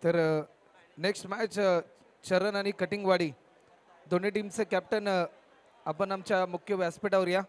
तर next match चरण आणि कटिंगवाडी दोन्ही टीमचे कॅप्टन आपण आमच्या मुख्य व्यासपीठावर या.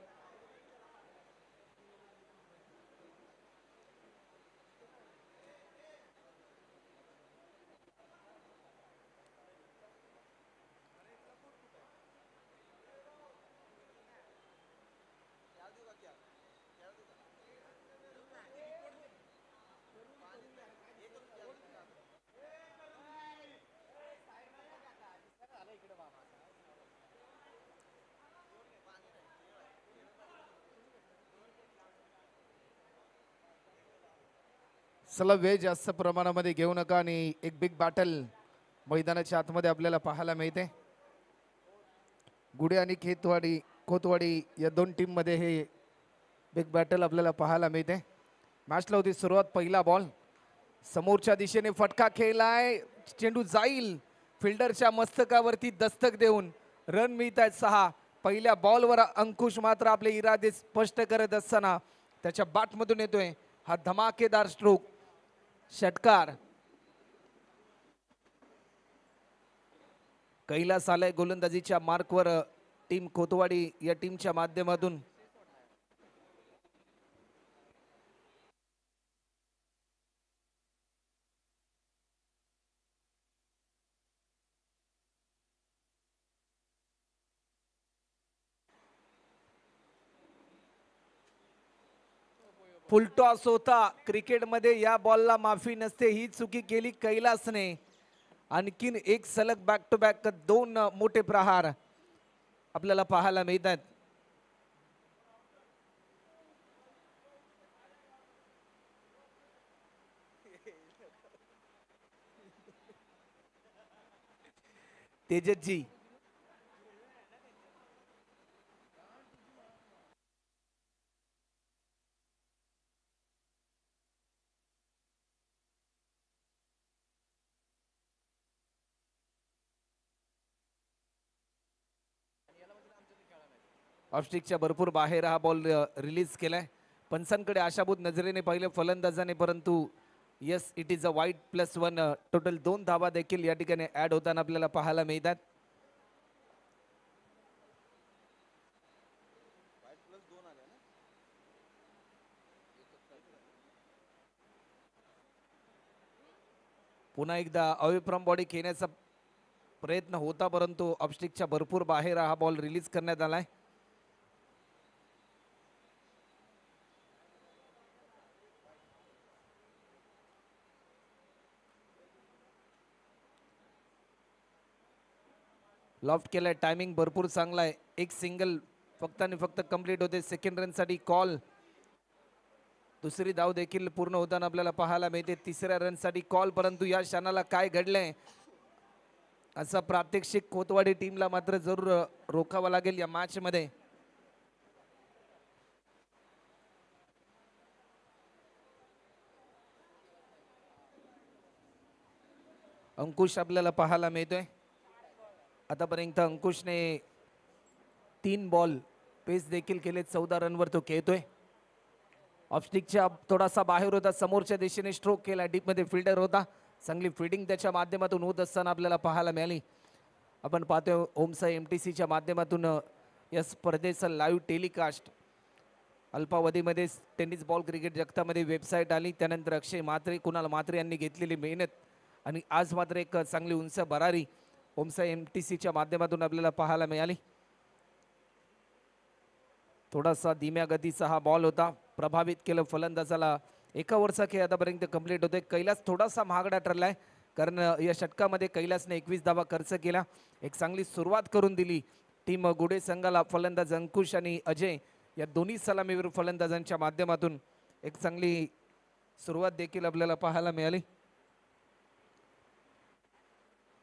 चला वेळ जास्त प्रमाणामध्ये घेऊ नका आणि एक बिग बॅटल मैदानाच्या आतमध्ये आपल्याला पाहायला मिळते. गुडे आणि खोतवाडी या दोन टीम मध्ये हे बिग बॅटल आपल्याला पाहायला मिळते. मॅचला होती सुरुवात. पहिला बॉल समोरच्या दिशेने फटका खेळलाय. चेंडू जाईल फिल्डरच्या मस्तकावरती दस्तक देऊन रन मिळत आहेत 6. पहिल्या बॉलवर अंकुश मात्र आपले इरादे स्पष्ट करत असताना त्याच्या बॅटमधून येतोय हा धमाकेदार स्ट्रोक षटकार. कैलास आलाय गोलंदाजीच्या मार्कवर टीम खोतवाडी या टीमच्या माध्यमातून. फुलटॉस होता क्रिकेटमध्ये, या बॉलला माफी नसते. ही चुकी केली कैलासने. आणखीन एक सलग बॅक टू बॅक 2 मोठे प्रहार आपल्याला पाहायला मिळतात. तेजसजी ऑफस्टिकच्या भरपूर बाहेर हा बॉल रिलीज केलाय. पंचांकडे आशाभूत नजरेने पाहिले फलंदाजाने, परंतु यस इट इज अ वाईट +1. टोटल 2 धावा देखील या ठिकाणी ऍड होताना आपल्याला पाहायला मिळतात. पुन्हा एकदा अवे फ्रॉम बॉडी खेळण्याचा प्रयत्न होता, परंतु ऑफस्टिकच्या भरपूर बाहेर हा बॉल रिलीज करण्यात आलाय. लॉफ्ट केलाय. टायमिंग भरपूर चांगला आहे. एक सिंगल फक्त आणि फक्त कंप्लीट होते. सेकंड रनसाठी कॉल. दुसरी धाव देखील पूर्ण होताना आपल्याला पाहायला मिळते. तिसऱ्या रनसाठी कॉल, परंतु या क्षणाला काय घडलंय असा प्रात्यक्षिक कोतवाडी टीमला मात्र जरूर रोखावा लागेल या मॅच मध्ये. अंकुश आपल्याला पाहायला मिळतोय. आतापर्यंत अंकुशने 3 बॉल पेस देखील केले. 14 रनवर तो खेळतोय. ऑफस्टिकच्या थोडासा बाहेर होता. समोरच्या दिशेने स्ट्रोक केला. डीप मध्ये फिल्डर होता. चांगली फिल्डिंग त्याच्या माध्यमातून होत असताना आपल्याला पाहायला मिळाली. आपण पाहतोय ओमसाई MTCच्या माध्यमातून या स्पर्धेचं लाईव्ह टेलिकास्ट. अल्पावधीमध्ये टेनिस बॉल क्रिकेट जगतामध्ये वेबसाईट आली. त्यानंतर अक्षय म्हात्रे, कुणाल म्हात्रे यांनी घेतलेली मेहनत आणि आज मात्र एक चांगली उंच भरारी ओमसाई MTCच्या माध्यमातून आपल्याला पाहायला मिळाली. थोडासा धीम्या गतीचा हा बॉल होता. प्रभावित केलं फलंदाजाला. 1 ओव्हरचा खेळ आतापर्यंत कंप्लीट होतोय. कैलास थोडासा महागडा ठरलाय, कारण या षटकामध्ये कैलासने 21 धावा खर्च केला. एक चांगली सुरुवात करून दिली टीम गुडे संघाला. फलंदाज अंकुश आणि अजय या दोन्ही सलामीवीर फलंदाजांच्या माध्यमातून एक चांगली सुरुवात देखील आपल्याला पाहायला मिळाली.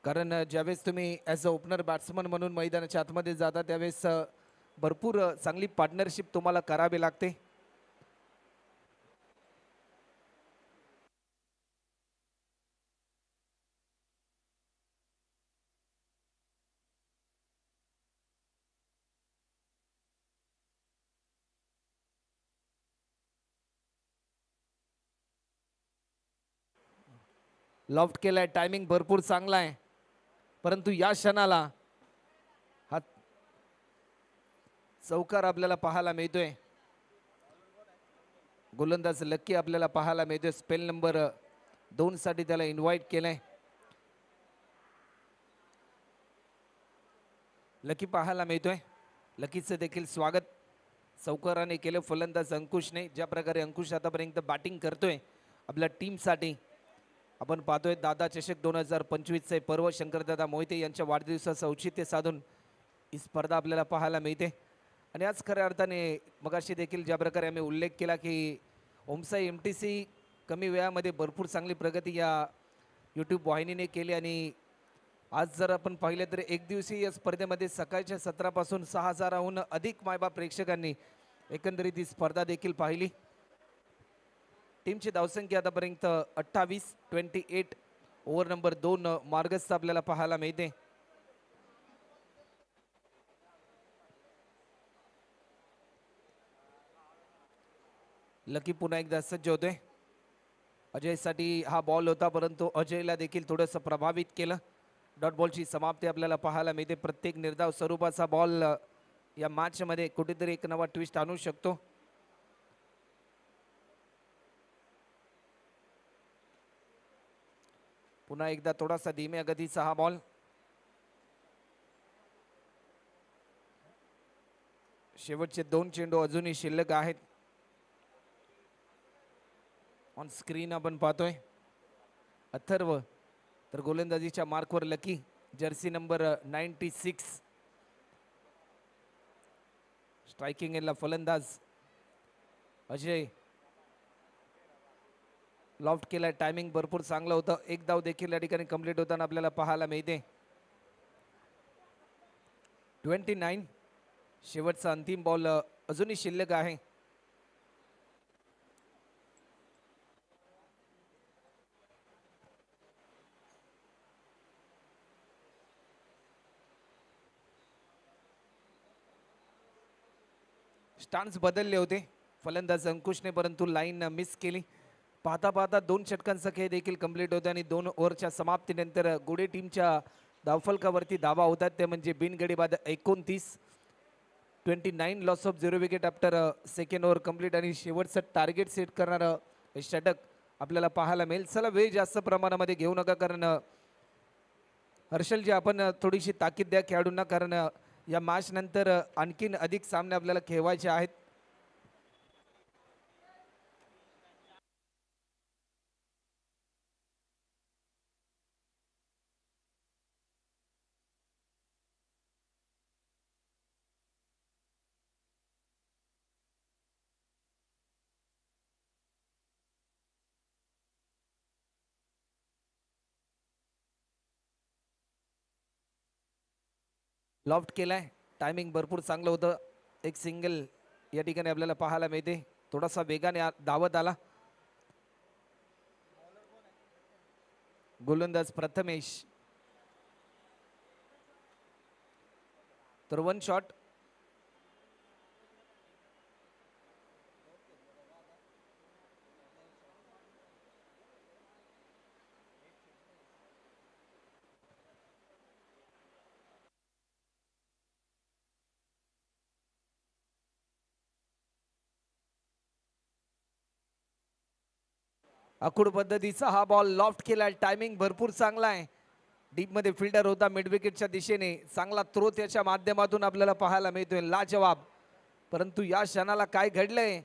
कारण ज्यावेळेस तुम्ही ॲज अ ओपनर बॅट्समन म्हणून मैदानाच्या आतमध्ये जाता, त्यावेळेस भरपूर चांगली पार्टनरशिप तुम्हाला करावी लागते. लॉफ्ट केलाय, टायमिंग भरपूर चांगला आहे, परंतु या क्षणाला हा चौकार आपल्याला पाहायला मिळतोय. गोलंदाज लक्की आपल्याला पाहायला मिळतोय. स्पेल नंबर 2 साठी त्याला इन्व्हाइट केलंय. लकी पाहायला मिळतोय. लकीचं देखील स्वागत चौकाराने केलं फलंदाज अंकुशने. ज्या प्रकारे अंकुश आतापर्यंत बॅटिंग करतोय आपल्या टीमसाठी, आपण पाहतोय दादा चषक 2025चे पर्व शंकरदादा मोहिते यांच्या वाढदिवसाचं औचित्य साधून ही स्पर्धा आपल्याला पाहायला मिळते. आणि आज खऱ्या अर्थाने मगाशी देखील ज्या प्रकारे आम्ही उल्लेख केला की ओमसाई MTC कमी वेळामध्ये भरपूर चांगली प्रगती या यूट्यूब वाहिनीने केली. आणि आज जर आपण पाहिलं तर एक दिवसीय स्पर्धेमध्ये सकाळच्या सत्रापासून 6000हून अधिक मायबाप प्रेक्षकांनी एकंदरीत ही स्पर्धा देखील पाहिली. टीमची धावसंख्या आतापर्यंत 28 ओव्हर नंबर 2 मार्गस्थ आपल्याला पाहायला मिळते. लकी पुन्हा एकदा सज्ज होतोय. अजयसाठी हा बॉल होता, परंतु अजयला देखील थोडंसं प्रभावित केलं. डॉट बॉलची समाप्ती आपल्याला पाहायला मिळते. प्रत्येक निर्धाव स्वरूपाचा बॉल या मॅचमध्ये कुठेतरी एक नवा ट्विस्ट आणू शकतो. पुन्हा एकदा थोडासा धीम्या गतीचा हा बॉल. शेवटचे 2 चेंडू अजूनही शिल्लक आहेत. ऑन स्क्रीन आपण पाहतोय अथर्व, तर गोलंदाजीच्या मार्कवर लकी, जर्सी नंबर 96. स्ट्रायकिंग एंडला फलंदाज अजय. लॉफ्ट केलाय, टायमिंग भरपूर चांगलं होतं. एक धाव देखील या ठिकाणी कंप्लीट होताना आपल्याला पाहायला मिळते. 29. शेवटचा अंतिम बॉल अजूनही शिल्लक आहे. स्टान्स बदलले होते फलंदाज अंकुशने, परंतु लाईन मिस केली. पाहता पाहता 2 षटकांचा खेळ देखील कंप्लीट होते आणि 2 ओव्हरच्या समाप्तीनंतर गुडे टीमच्या धावफलकावरती धावा होतात, ते म्हणजे बिनगडी बाद 29. 29 loss of 0 wicket after second over complete. आणि शेवटचं टार्गेट सेट करणारं षटक आपल्याला पाहायला मिळेल. चला वेळ जास्त प्रमाणामध्ये घेऊ नका, कारण हर्षल जी आपण थोडीशी ताकीद द्या खेळाडूंना, कारण या मॅच नंतर आणखीन अधिक सामने आपल्याला खेळवायचे आहेत. लॉफ्ट केलाय, टायमिंग भरपूर चांगलं होतं. एक सिंगल या ठिकाणी आपल्याला पाहायला मिळते. थोडासा वेगाने धावत आला गोलंदाज प्रथमेश. तर 1 शॉट. अकुड पद्धतीचा हा बॉल लॉफ्ट केलाय, टायमिंग भरपूर चांगला आहे. डीप मध्ये फिल्डर होता मिड विकेटच्या दिशेने, चांगला थ्रो त्याच्या माध्यमातून आपल्याला पाहायला मिळतोय. लाजवाब. परंतु या क्षणाला काय घडलंय,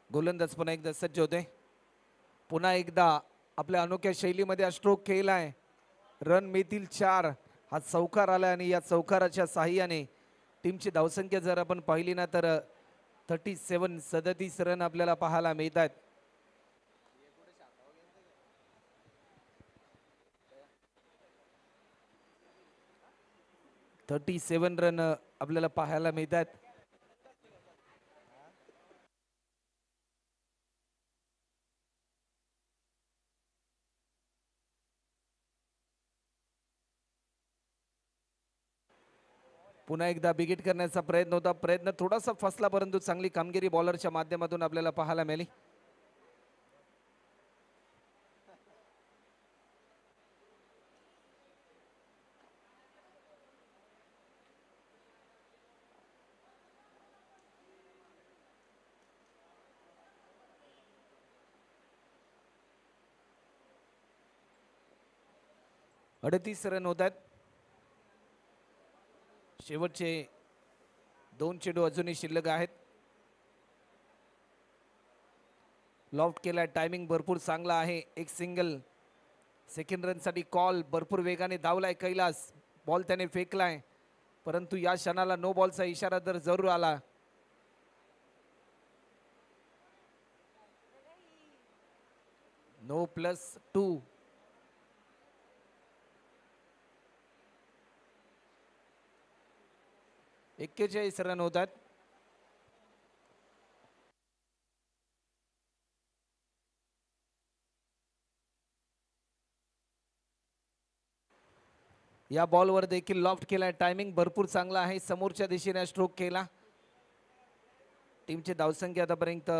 गोलंदाज पुन्हा एकदा सज्ज होते. पुन्हा एकदा आपल्या अनोख्या शैलीमध्ये हा स्ट्रोक केलाय. रन मिळतील 4. हा चौकार आला आणि या चौकाराच्या साह्याने टीमची धावसंख्या जर आपण पाहिली ना तर 37 रन आपल्याला पाहायला मिळतात. 37 रन आपल्याला पाहायला मिळतात. पुन्हा एकदा बिगिट करण्याचा प्रयत्न होता. प्रयत्न थोडासा फसला, परंतु चांगली कामगिरी बॉलरच्या माध्यमातून आपल्याला पाहायला मिळाली. अडतीस रन होत आहेत. शेवटचे 2 चेंडू अजूनही शिल्लक आहेत. लॉफ्ट केला, टायमिंग भरपूर चांगला आहे. एक सिंगल, सेकंड रन साठी कॉल. भरपूर वेगाने धावलाय कैलास. बॉल त्याने फेकलाय, परंतु या क्षणाला नो बॉलचा इशारा तर जरूर आला. नो +2. 41 रन होतात. या बॉलवर देखील लॉफ्ट केलाय. टायमिंग भरपूर चांगला आहे. समोरच्या दिशेने स्ट्रोक केला. टीमची धावसंख्या आतापर्यंत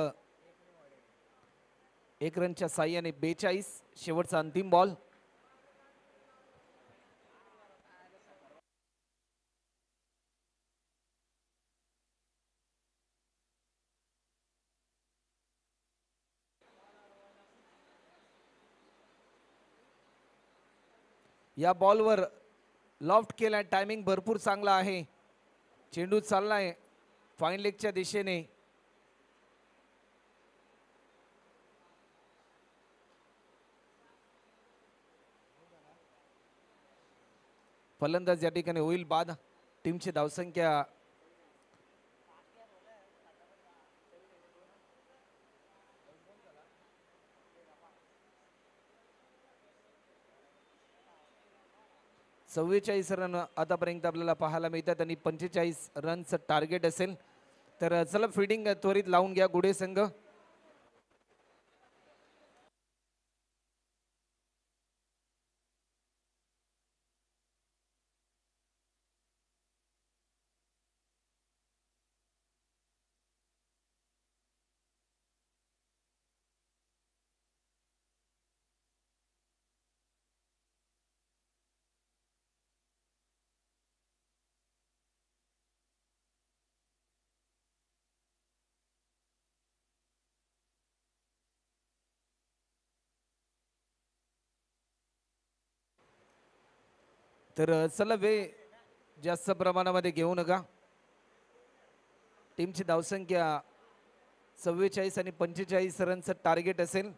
1 रनच्या साह्याने 42. शेवटचा अंतिम बॉल. या बॉलवर लॉफ्ट केलाय. टायमिंग भरपूर चांगला आहे. चेंडू चाललाय फाईन लेगच्या दिशेने. फलंदाज या ठिकाणी होईल बाद. टीमची धावसंख्या चव्वेचाळीस रन आतापर्यंत आपल्याला पाहायला मिळतात आणि 45 रनचं टार्गेट असेल. तर चला फिल्डिंग त्वरित लावून घ्या गुढे संघ. तर चला वेळ जास्त प्रमाणामध्ये घेऊ नका. टीमची धावसंख्या 44 आणि 45 रनचं टार्गेट असेल.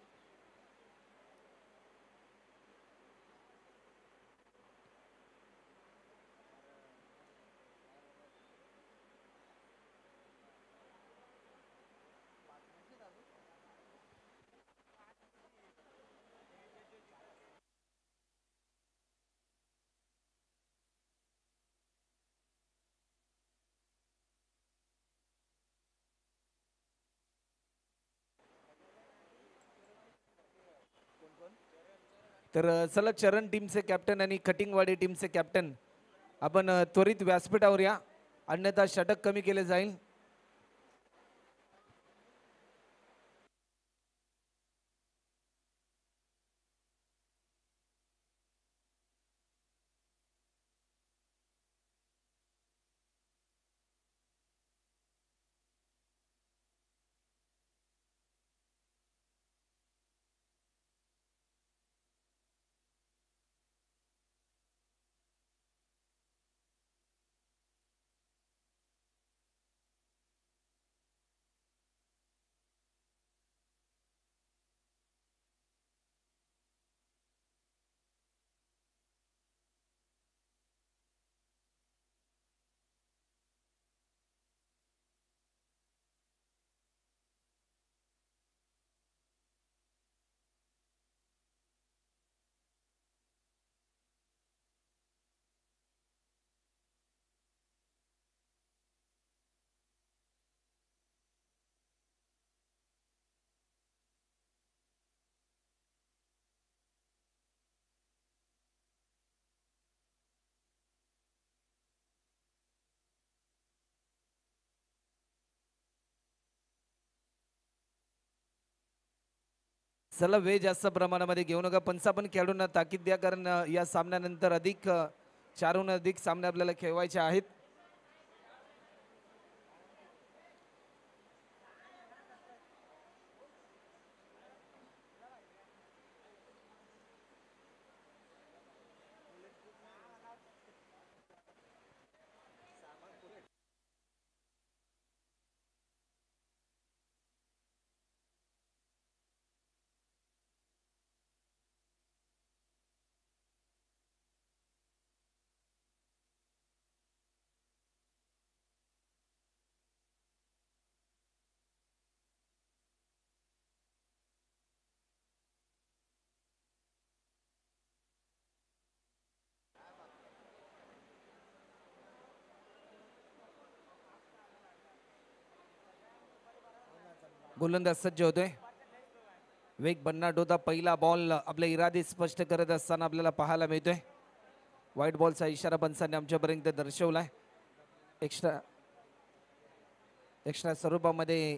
तर चला चरण टीमचे कॅप्टन आणि कटिंगवाडी टीमचे कॅप्टन आपण त्वरित व्यासपीठावर या, अन्यथा षटक कमी केले जाईल. चला वेळ जास्त प्रमाणामध्ये घेऊ नका. 55 खेळाडूंना ताकीद द्या, कारण या सामन्यानंतर अधिक 4हून अधिक सामने आपल्याला खेळवायचे आहेत. गोलंदाज सज्ज होतोय. वेग भन्नाट होता. पहिला बॉल आपले इरादे स्पष्ट करत असताना आपल्याला पाहायला मिळतोय. व्हाईट बॉलचा इशारा पंचांनी आमच्यापर्यंत दर्शवलाय. एक्स्ट्रा स्वरूपामध्ये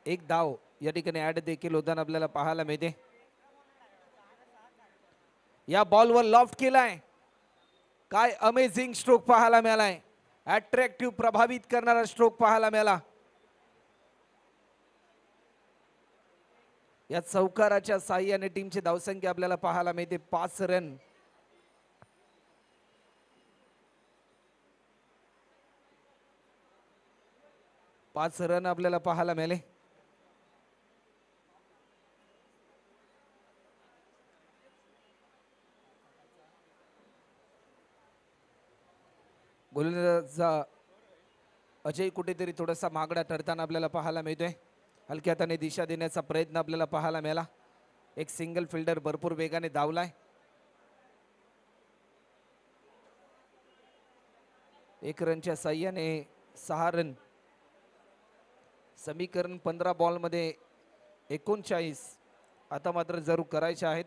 एक धाव या ठिकाणी ऍड देखील होताना आपल्याला पाहायला मिळते. या बॉलवर लॉफ्ट केलाय. काय अमेझिंग स्ट्रोक पाहायला मिळालाय. अट्रॅक्टिव्ह प्रभावित करणारा स्ट्रोक पाहायला मिळाला. या चौकाराच्या साह्याने टीमची धावसंख्या आपल्याला पाहायला मिळते 5 रन. पाच रन आपल्याला पाहायला मिळाले. गोलंदाजा अजय कुठेतरी थोडासा मागडा ठरताना आपल्याला पाहायला मिळतोय. हलक्या हाताने दिशा देण्याचा प्रयत्न आपल्याला पाहायला मिळाला. एक सिंगल फिल्डर भरपूर वेगाने धावलाय. एक रनच्या साह्याने 6 रन. समीकरण 15 बॉलमध्ये 39. आता मात्र जरूर करायचे आहेत.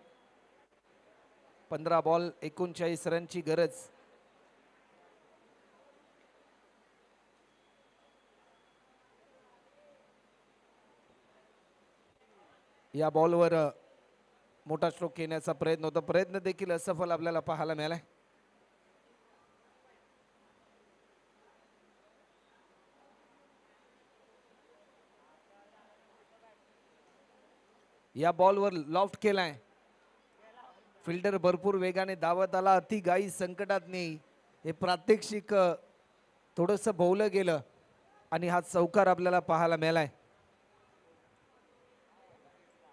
15 बॉल 39 रनची गरज. या बॉलवर मोठा स्ट्रोक घेण्याचा प्रयत्न होता. प्रयत्न देखील असफल आपल्याला पाहायला मिळालाय. या बॉलवर लॉफ्ट केलाय. फिल्डर भरपूर वेगाने धावत आला. अति घाई संकटात नाही. हे प्रात्यक्षिक थोडंसं भोवलं गेलं आणि हा चौकार आपल्याला पाहायला मिळालाय.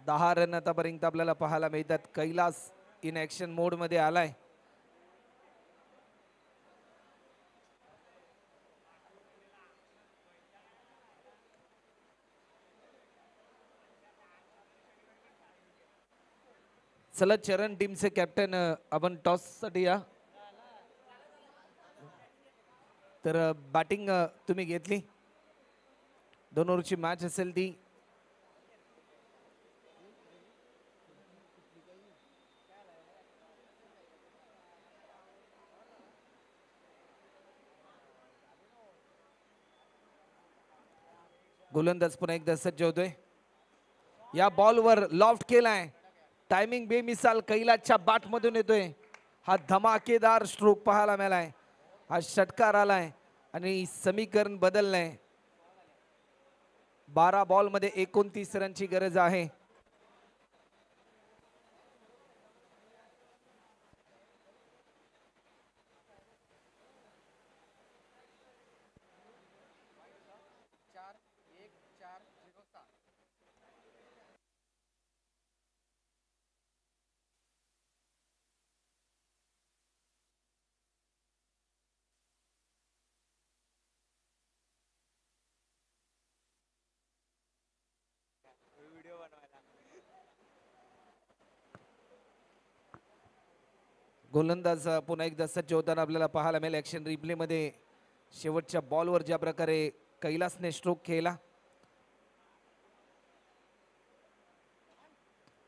10 रन आतापर्यंत आपल्याला पाहायला मिळतात. कैलास इन ऍक्शन मोड मध्ये आलाय. चला चरण टीमचे कॅप्टन आपण टॉस साठी या. तर बॅटिंग तुम्ही घेतली. 2 ओव्हरची मॅच असेल ती. गोलंदाज पुन्हा एकदा सज्ज होतोय. या बॉलवर लॉफ्ट केलाय. टायमिंग बेमिसाल कैलासच्या बॅट मधून येतोय. हा धमाकेदार स्ट्रोक पाहायला मिळालाय. हा षटकार आलाय आणि समीकरण बदललंय. 12 बॉल मध्ये 29 रनची गरज आहे. गोलंदाज पुन्हा एकदा सज्ज होताना आपल्याला पाहायला मिळेल. ऍक्शन रिप्ले मध्ये शेवटच्या बॉलवर ज्या प्रकारे कैलासने स्ट्रोक केला.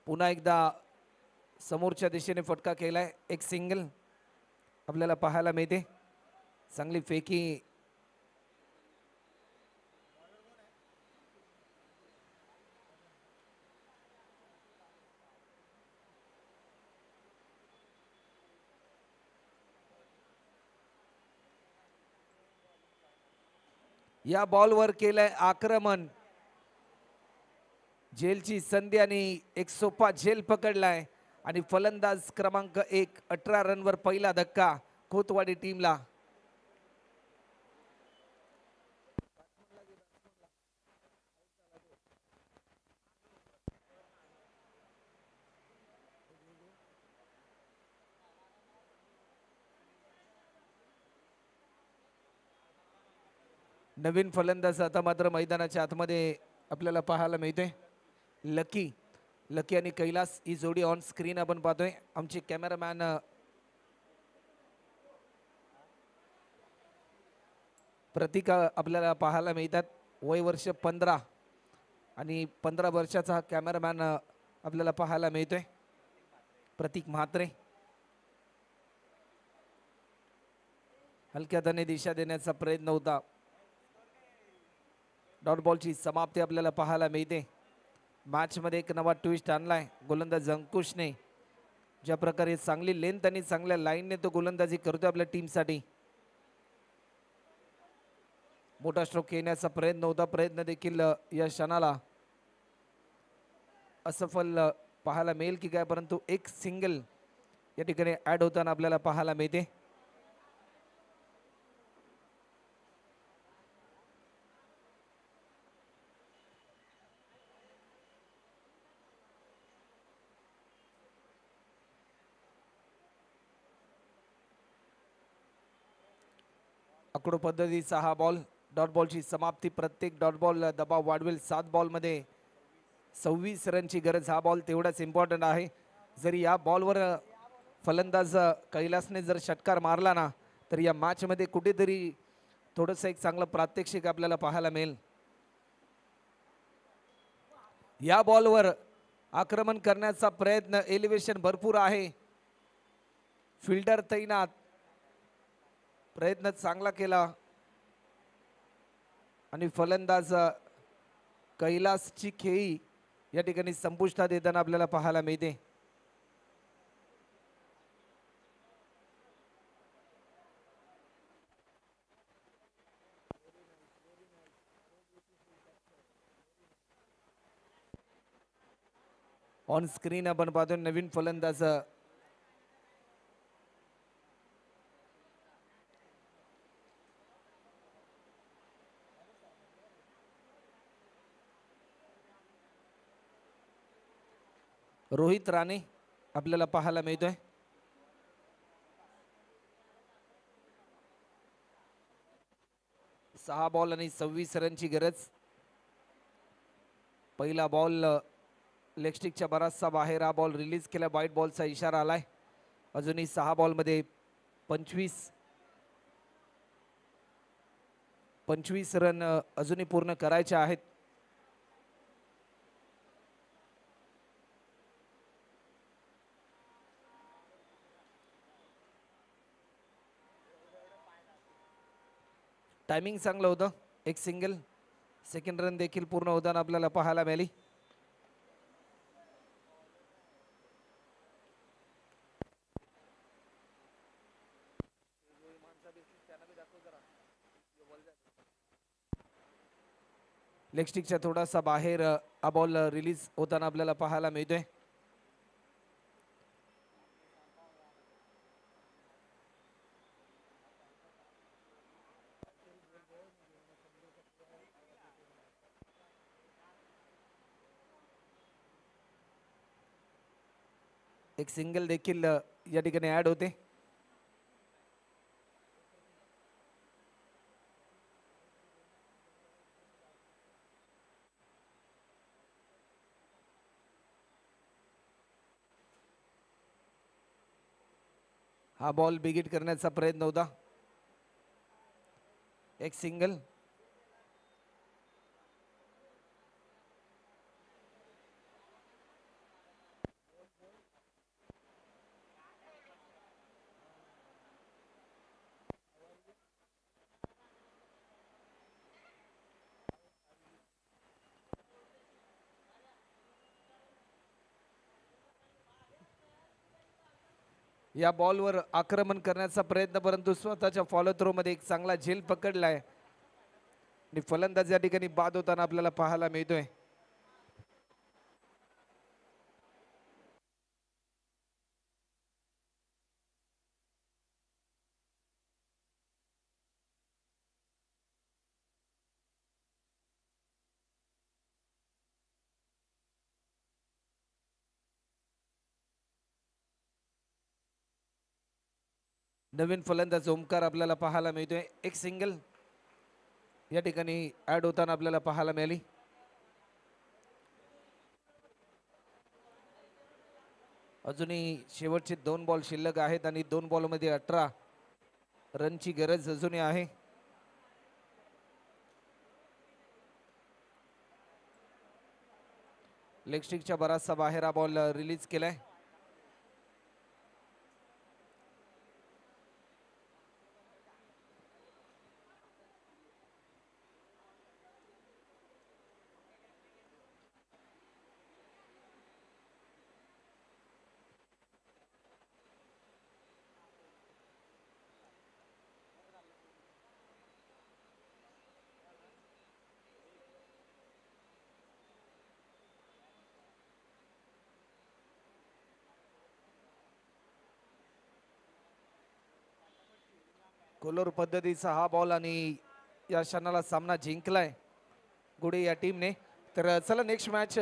पुन्हा एकदा समोरच्या दिशेने फटका केलाय. एक सिंगल आपल्याला पाहायला मिळते. चांगली फेकी या बॉलवर केलंय आक्रमण, झेलची संधी आणि एक सोपा झेल पकडलाय आणि फलंदाज क्रमांक 1 18 रनवर पहिला धक्का खोतवाडी टीमला. नवीन फलंदाज आता मात्र मैदानाच्या आतमध्ये आपल्याला पाहायला मिळतोय. लकी लकी आणि कैलास ही जोडी ऑन स्क्रीन आपण पाहतोय. आमचे कॅमेरामॅन प्रतीक आपल्याला पाहायला मिळतात. वय वर्ष 15 आणि 15 वर्षाचा हा कॅमेरामॅन आपल्याला पाहायला मिळतोय, प्रतीक म्हात्रे. हलक्या हाताने दिशा देण्याचा प्रयत्न होता. डॉट बॉलची समाप्ती आपल्याला पाहायला मिळते. मॅच मध्ये एक नवा ट्विस्ट आणलाय गोलंदाज अंकुशने. ज्या प्रकारे चांगली लेंथ आणि चांगल्या लाईनने तो गोलंदाजी करतोय आपल्या टीमसाठी. मोठा स्ट्रोक येण्याचा प्रयत्न होता, प्रयत्न देखील या क्षणाला असफल पाहायला मिळेल की काय, परंतु एक सिंगल या ठिकाणी ऍड होताना आपल्याला पाहायला मिळते. आकडू पद्धतीचा हा बॉल. डॉट बॉलची समाप्ती. प्रत्येक डॉट बॉल दबाव वाढवेल. 7 बॉलमध्ये 26 रनची गरज. हा बॉल तेवढाच इम्पॉर्टंट आहे. जरी या बॉलवर फलंदाज कैलासने जर षटकार मारला ना, तर या मॅच मध्ये कुठेतरी थोडंसं एक चांगलं प्रात्यक्षिक आपल्याला पाहायला मिळेल. या बॉलवर आक्रमण करण्याचा प्रयत्न. एलिव्हेशन भरपूर आहे, फिल्डर तैनात. प्रयत्न चांगला केला आणि फलंदाज कैलासची खेळी या ठिकाणी संपुष्टात येताना आपल्याला पाहायला मिळते. ऑन स्क्रीन आपण पाहतो नवीन फलंदाज रोहित राणे आपल्याला पाहायला मिळतोय. सहा बॉल आणि 26 रनची गरज. पहिला बॉल लेग स्टिकच्या बराचसा बाहेर. हा बॉल रिलीज केला. वाईट बॉलचा इशारा आलाय. अजूनही 6 बॉलमध्ये 25 रन अजूनही पूर्ण करायचे आहेत. टायमिंग चांगलं होतं. एक सिंगल. सेकंड रन देखील पूर्ण होताना आपल्याला पाहायला मिळाली. लेग स्टिकच्या थोडासा बाहेर हा बॉल रिलीज होताना आपल्याला पाहायला मिळतोय. एक सिंगल देखील या ठिकाणी ऍड होते. हा बॉल बिगिट करण्याचा प्रयत्न होता. एक सिंगल. या बॉलवर आक्रमण करण्याचा प्रयत्न, परंतु स्वतःच्या फॉलो थ्रो मध्ये एक चांगला झेल पकडलाय. आणि फलंदाज या ठिकाणी बाद होताना आपल्याला पाहायला मिळतोय. नवीन फलंदाज ओमकार आपल्याला पाहायला मिळतोय. एक सिंगल या ठिकाणी ऍड होताना आपल्याला पाहायला मिळाली. अजूनही शेवटचे 2 बॉल शिल्लक आहेत आणि 2 बॉलमध्ये 18 रनची गरज अजूनही आहे. लेग स्टिकच्या बराचसा बाहेर हा बॉल रिलीज केलाय. कोलोर पद्धतीचा हा बॉल आणि या क्षणाला सामना जिंकलाय गुडे या टीमने. तर चला नेक्स्ट मॅच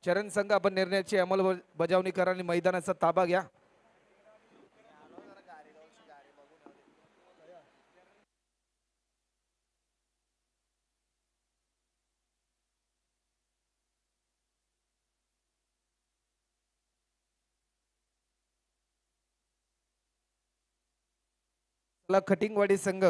चरण संघ आपण निर्णयाची अंमलबजावणी करा आणि मैदानाचा ताबा घ्या. चला खटिंगवाडी संघ